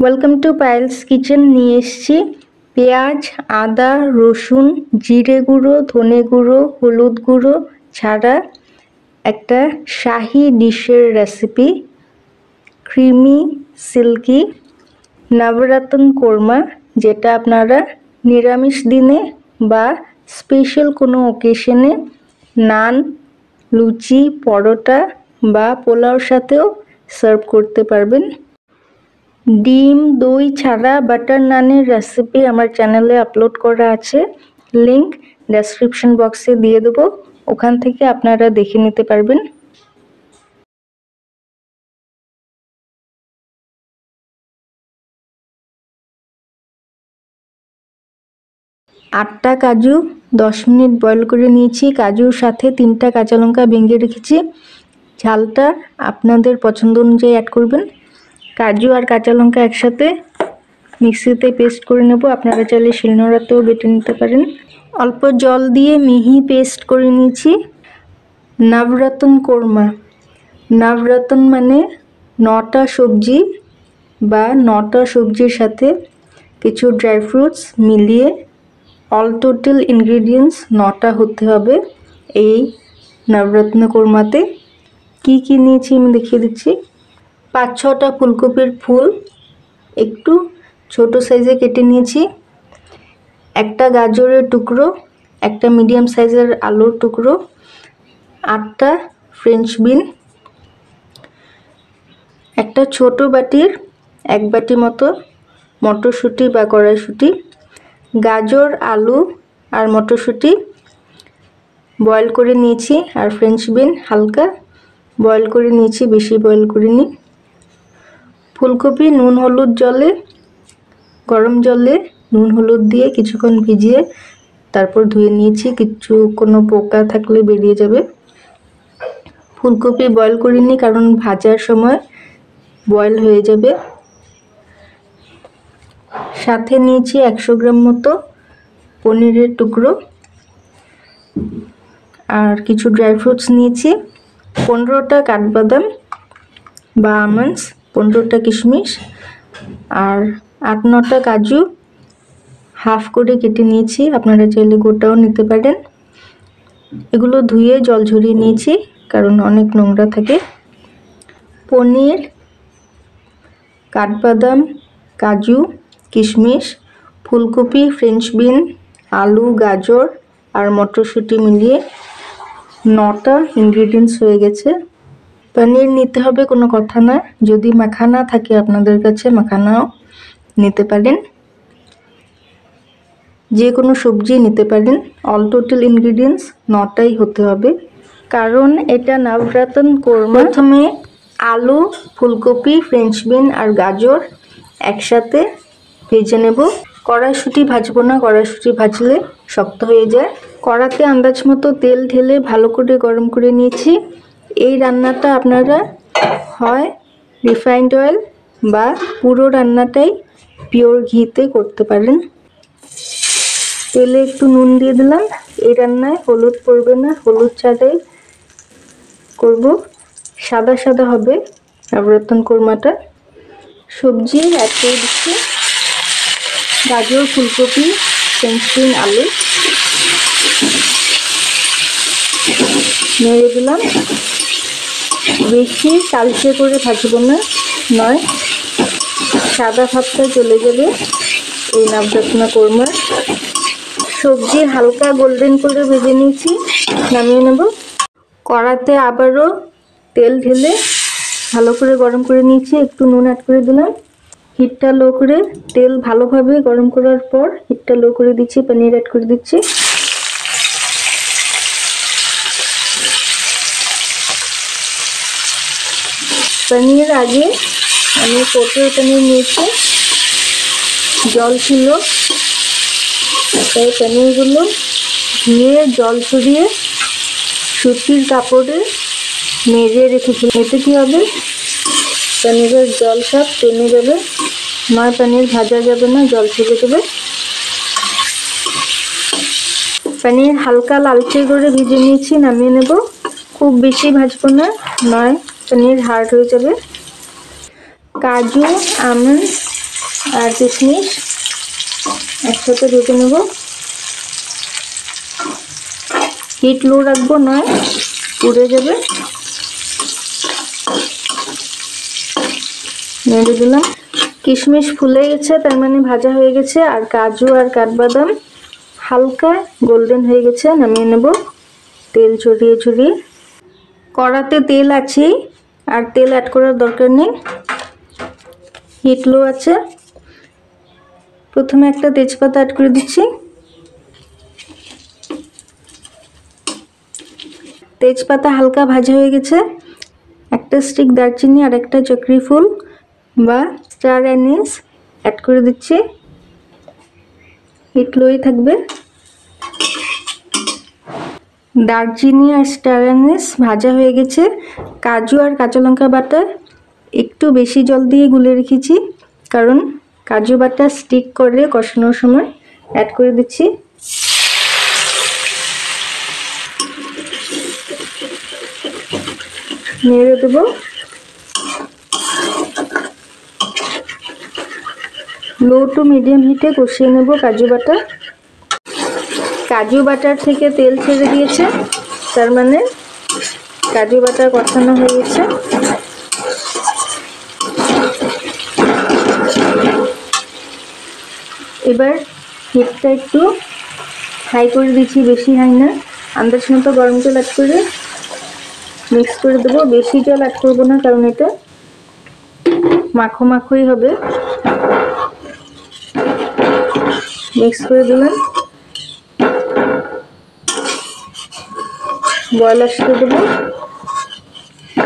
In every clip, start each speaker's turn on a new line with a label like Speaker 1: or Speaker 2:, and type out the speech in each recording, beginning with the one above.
Speaker 1: Welcome to Payel's kitchen. নিয়ে এসেছি পেঁয়াজ, আদা, রসুন, জিরে গুঁড়ো, ধনে গুঁড়ো, হলুদ গুঁড়ো ছাড়া একটা শাহি ডিশের রেসিপি, ক্রিমি সিল্কি নবরত্ন কোরমা, যেটা আপনারা নিরামিষ দিনে বা স্পেশাল কোনো অকেশনে নান, লুচি, পরোটা বা পোলাওর সাথেও সার্ভ করতে পারবেন। ডিম, দই ছাড়া বাটার নানের রেসিপি আমার চ্যানেলে আপলোড করা আছে, লিংক ডেসক্রিপশন বক্সে দিয়ে দেবো, ওখান থেকে আপনারা দেখে নিতে পারবেন। আটটা কাজু 10 মিনিট বয়েল করে নিয়েছি। কাজুর সাথে 3টা কাঁচা লঙ্কা ভেঙে রেখেছি। ঝালটা আপনাদের পছন্দ অনুযায়ী অ্যাড করবেন। কাজু আর কাঁচা লঙ্কা একসাথে মিক্সিতে পেস্ট করে নেব, আপনারা চাইলে শিলনোড়াতেও বেটে নিতে পারেন। অল্প জল দিয়ে মিহি পেস্ট করে নিয়েছি। নবরত্ন কোরমা, নবরত্ন মানে 9টা সবজি বা 9টা সবজির সাথে কিছু ড্রাই ফ্রুটস মিলিয়ে অল টোটাল ইনগ্রিডিয়েন্টস 9টা হতে হবে। এই নবরত্ন কোরমাতে কি কি নিয়েছি আমি দেখিয়ে দিচ্ছি। 5-6টা ফুলকপির ফুল একটু ছোট সাইজে কেটে নিয়েছি। একটা গাজরের টুকরো, একটা মিডিয়াম সাইজের আলুর টুকরো, 8টা ফ্রেঞ্চ বিন, একটা ছোট বাটির 1 বাটি মতো মটরশুঁটি বা কড়াইশুঁটি, গাজর, আলু আর মটরশুঁটি বয়েল করে নিয়েছি, আর ফ্রেঞ্চ বিন হালকা বয়েল করে নিয়েছি, বেশি বয়েল করিনি। ফুলকপি নুন হলুদ জলে, গরম জলে নুন হলুদ দিয়ে কিছুক্ষণ ভিজিয়ে তারপর ধুয়ে নিয়েছি, কোনো পোকা থাকলে বেরিয়ে যাবে। ফুলকপি বয়েল করিনি কারণ ভাজার সময় বয়েল হয়ে যাবে। সাথে নিয়েছি 100 গ্রাম মতো পনিরের টুকরো আর কিছু ড্রাই ফ্রুটস নিয়েছি। 15টা কাঠবাদাম বা আমন্ডস, 15টা কিশমিশ আর 8-9টা কাজু হাফ করে কেটে নিয়েছি, আপনারা চাইলে গোটাও নিতে পারেন। এগুলো ধুয়ে জল ঝরিয়ে নিয়েছি কারণ অনেক নোংরা থাকে। পনির, কাঠবাদাম, কাজু, কিশমিশ, ফুলকপি, ফ্রেঞ্চ বিন, আলু, গাজর আর মটরশুঁটি মিলিয়ে 9টা ইনগ্রিডিয়েন্টস হয়ে গেছে। পনির নিতে হবে কোনো কথা না, যদি মাখানা থাকে আপনাদের কাছে মাখানাও নিতে পারেন, যে কোনো সবজি নিতে পারেন। অল টোটাল ইনগ্রিডিয়েন্টস 9টাই হতে হবে কারণ এটা নবরত্ন কোরমা। প্রথমে আলু, ফুলকপি, ফ্রেঞ্চ বিন আর গাজর একসাথে ভেজে নেব। কড়াইশুঁটি ভাজবো না, কড়াইশুঁটি ভাজলে শক্ত হয়ে যায়। কড়াতে আন্দাজ মতো তেল ঢেলে ভালো করে গরম করে নিয়েছি। এই রান্নাটা আপনারা হয় রিফাইন্ড অয়েল বা পুরো রান্নাটাই পিওর ঘিতে করতে পারেন। তেলে একটু নুন দিয়ে দিলাম। এই রান্নায় হলুদ পড়বে না, হলুদ ছাড়াই করব, সাদা সাদা হবে নবরত্ন কোরমাটা। সবজি অ্যাড করে দিচ্ছি, গাজর, ফুলকপি, ফ্রেঞ্চ বিন, আলু নেড়ে দিলাম। বেশি কালচে করে ভাজবো না, নয় সাদা ভাবটা চলে যাবে এই নবরত্ন কোরমা। সবজি হালকা গোল্ডেন করে ভেজে নিয়েছি, নামিয়ে নেব। কড়াতে আবারও তেল ঢেলে ভালো করে গরম করে নিয়েছি, একটু নুন অ্যাড করে দিলাম। হিটটা লো করে, তেল ভালোভাবে গরম করার পর হিটটা লো করে দিচ্ছি, পনির অ্যাড করে দিচ্ছি। পনির আগে আমি পোটের পনির নিয়েছি, জল ছিল তাই পনিরগুলো ধুয়ে জল ছড়িয়ে সুতির কাপড়ে মেজে রেখেছিলাম। এতে কী হবে, পনিরের জল সব টেনে যাবে, নয় পনির ভাজা যাবে না, জল ছেড়ে দেবে। পনির হালকা লালচে করে ভেজে নিয়েছি, নামিয়ে নেব। খুব বেশি ভাজবো না, নয় পনির হার্ড হয়ে যাবে। কাজু, আমন্ড আর কিশমিশ একসাথে ঢেকে নেব। হিট লো রাখবো, নয় পুড়ে যাবে। নেড়ে দিলাম। কিশমিশ ফুলে গেছে, তার মানে ভাজা হয়ে গেছে। আর কাজু আর কাঠবাদাম হালকা গোল্ডেন হয়ে গেছে, নামিয়ে নেব। তেল ছড়িয়ে ছড়িয়ে, কড়াতে তেল আছে আর তেল অ্যাড করার দরকার নেই, হিট লো আছে। প্রথমে একটা তেজপাতা অ্যাড করে দিচ্ছি। তেজপাতা হালকা ভাজা হয়ে গেছে। একটা স্টিক দারচিনি আর একটা চক্রি ফুল বা স্টার অ্যানিস অ্যাড করে দিচ্ছি। হিট লোই থাকবে। দারচিনি আর স্টার অ্যানিস ভাজা হয়ে গেছে। কাজু আর কাঁচা লঙ্কা বাটা একটু বেশি জল দিয়ে গুলে রেখেছি, কারণ কাজু বাটা স্টিক করে কষানোর সময়। অ্যাড করে দিচ্ছি। নেড়ে দেবো। লো টু মিডিয়াম হিটে কষিয়ে নেব কাজু বাটা। কাজু বাটার থেকে তেল ছেড়ে দিয়েছে, তার মানে কাজু বাটা কষানো হয়ে গেছে। এবার হিটটা একটু হাই করে দিচ্ছি, বেশি হাই না। আন্দাজ মতো গরম জল অ্যাড করে মিক্স করে দেবো। বেশি জল অ্যাড করবো না, কারণ এটা মাখো মাখোই হবে। মিক্স করে দিলাম। বয়েল আসতে দেবো।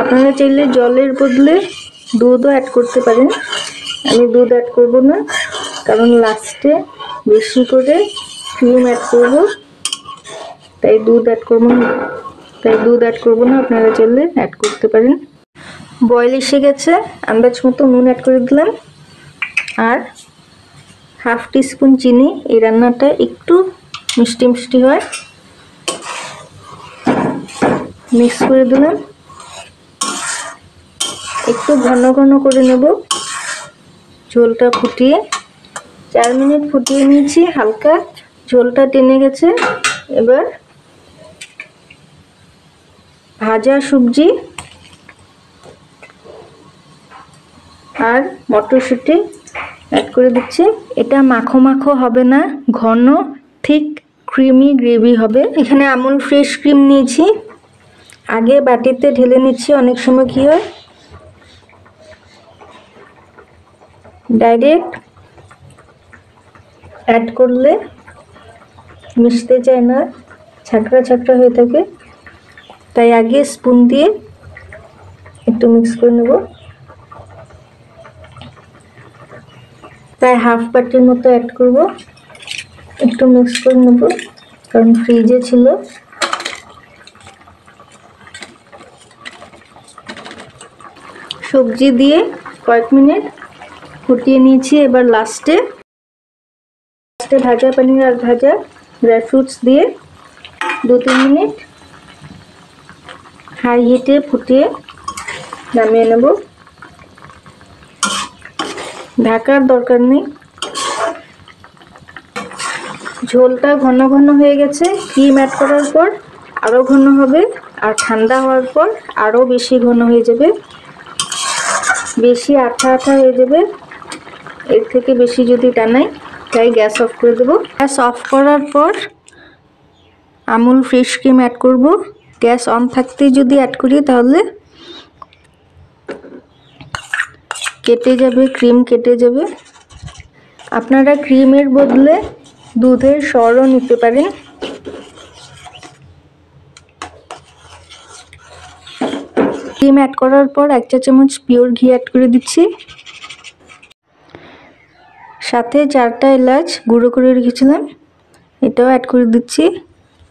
Speaker 1: আপনারা চাইলে জলের বদলে দুধও অ্যাড করতে পারেন। আমি দুধ অ্যাড করব না, কারণ লাস্টে বেশি করে ক্রিম অ্যাড করব, তাই দুধ অ্যাড করব না। আপনারা চাইলে অ্যাড করতে পারেন। বয়েল এসে গেছে, আন্দাজ মতো নুন অ্যাড করে দিলাম আর হাফ টিস্পুন চিনি। এই রান্নাটা একটু মিষ্টি মিষ্টি হয়। মিক্স করে দিলাম। একটু ঘন ঘন করে নেব ঝোলটা ফুটিয়ে। 4 মিনিট ফুটিয়ে নিয়েছি, হালকা ঝোলটা টেনে গেছে। এবার ভাজা সবজি আর মটরশুঁটি অ্যাড করে দিচ্ছি। এটা মাখো মাখো হবে না, ঘন ঠিক ক্রিমি গ্রেভি হবে। এখানে আমুল ফ্রেশ ক্রিম নিয়েছি, আগে বাটিতে ঢেলে নিচ্ছি। অনেক সময় কি হয়, ডাইরেক্ট অ্যাড করলে মিশতে চায় না, ছাকড়া ছাকড়া হয়ে থাকে, তাই আগে স্পুন দিয়ে একটু মিক্স করে নেব। প্রায় হাফ বাটির মতো অ্যাড করব। একটু মিক্স করে নেব, কারণ ফ্রিজে ছিল। সবজি দিয়ে কয়েক মিনিট ফুটিয়ে নিয়েছি। এবার লাস্টে ভাজা পনির আর ভাজা ড্রাই ফ্রুটস দিয়ে 2-3 মিনিট হাই হিটে ফুটিয়ে নামিয়ে নেব। ঢাকার দরকার নেই। ঝোলটা ঘন ঘন হয়ে গেছে। ক্রিম অ্যাড করার পর আরও ঘন হবে, আর ঠান্ডা হওয়ার পর আরও বেশি ঘন হয়ে যাবে, বেশি আঠা আঠা হয়ে যাবে। এর থেকে বেশি যদি টানাই, তাই গ্যাস অফ করে দেবো। গ্যাস অফ করার পর আমুল ফ্রেশ ক্রিম অ্যাড করব। গ্যাস অন থাকতেই যদি অ্যাড করি, তাহলে কেটে যাবে, ক্রিম কেটে যাবে। আপনারা ক্রিমের বদলে দুধের সরও নিতে পারেন। ক্রিম অ্যাড করার পর 1 চা চামচ পিওর ঘি অ্যাড করে দিচ্ছি। সাথে 4টা এলাচ গুঁড়ো করে রেখেছিলাম, এটাও অ্যাড করে দিচ্ছি।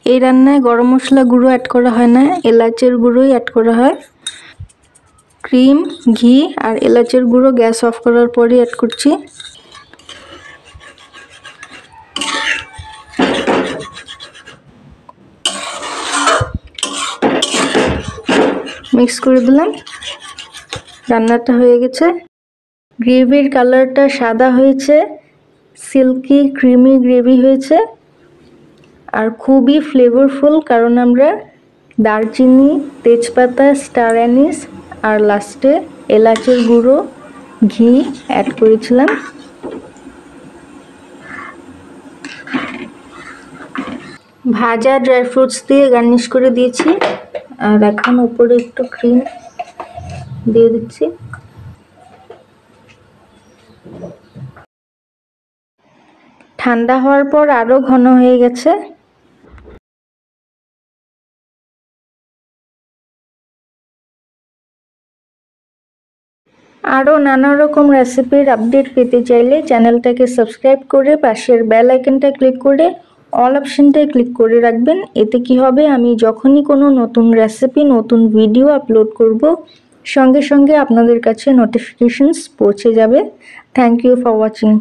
Speaker 1: এই রান্নায় গরম মশলা গুঁড়ো অ্যাড করা হয় না, এলাচের গুঁড়োই অ্যাড করা হয়। ক্রিম, ঘি আর এলাচের গুঁড়ো গ্যাস অফ করার পরই অ্যাড করছি। মিক্স করে দিলাম। রান্নাটা হয়ে গেছে। গ্রেভির কালারটা সাদা হয়েছে, সিল্কি ক্রিমি গ্রেভি হয়েছে আর খুবই ফ্লেভারফুল, কারণ আমরা দারচিনি, তেজপাতা, স্টার অ্যানিস আর লাস্টে এলাচের গুঁড়ো, ঘি অ্যাড করেছিলাম। ভাজা ড্রাই ফ্রুটস দিয়ে গার্নিশ করে দিয়েছি আর এখন উপরে একটু ক্রিম দিয়ে দিচ্ছি। ঠান্ডা হওয়ার পর আরো ঘন হয়ে গেছে। আরও নানা রকম রেসিপির আপডেট পেতে চাইলে চ্যানেলটাকে সাবস্ক্রাইব করে পাশের বেল আইকনটা ক্লিক করে অল অপশনটায় ক্লিক করে রাখবেন। এতে কি হবে, আমি যখনই কোনো নতুন রেসিপি, নতুন ভিডিও আপলোড করব, সঙ্গে সঙ্গে আপনাদের কাছে নোটিফিকেশনস পৌঁছে যাবে। Thank you for watching.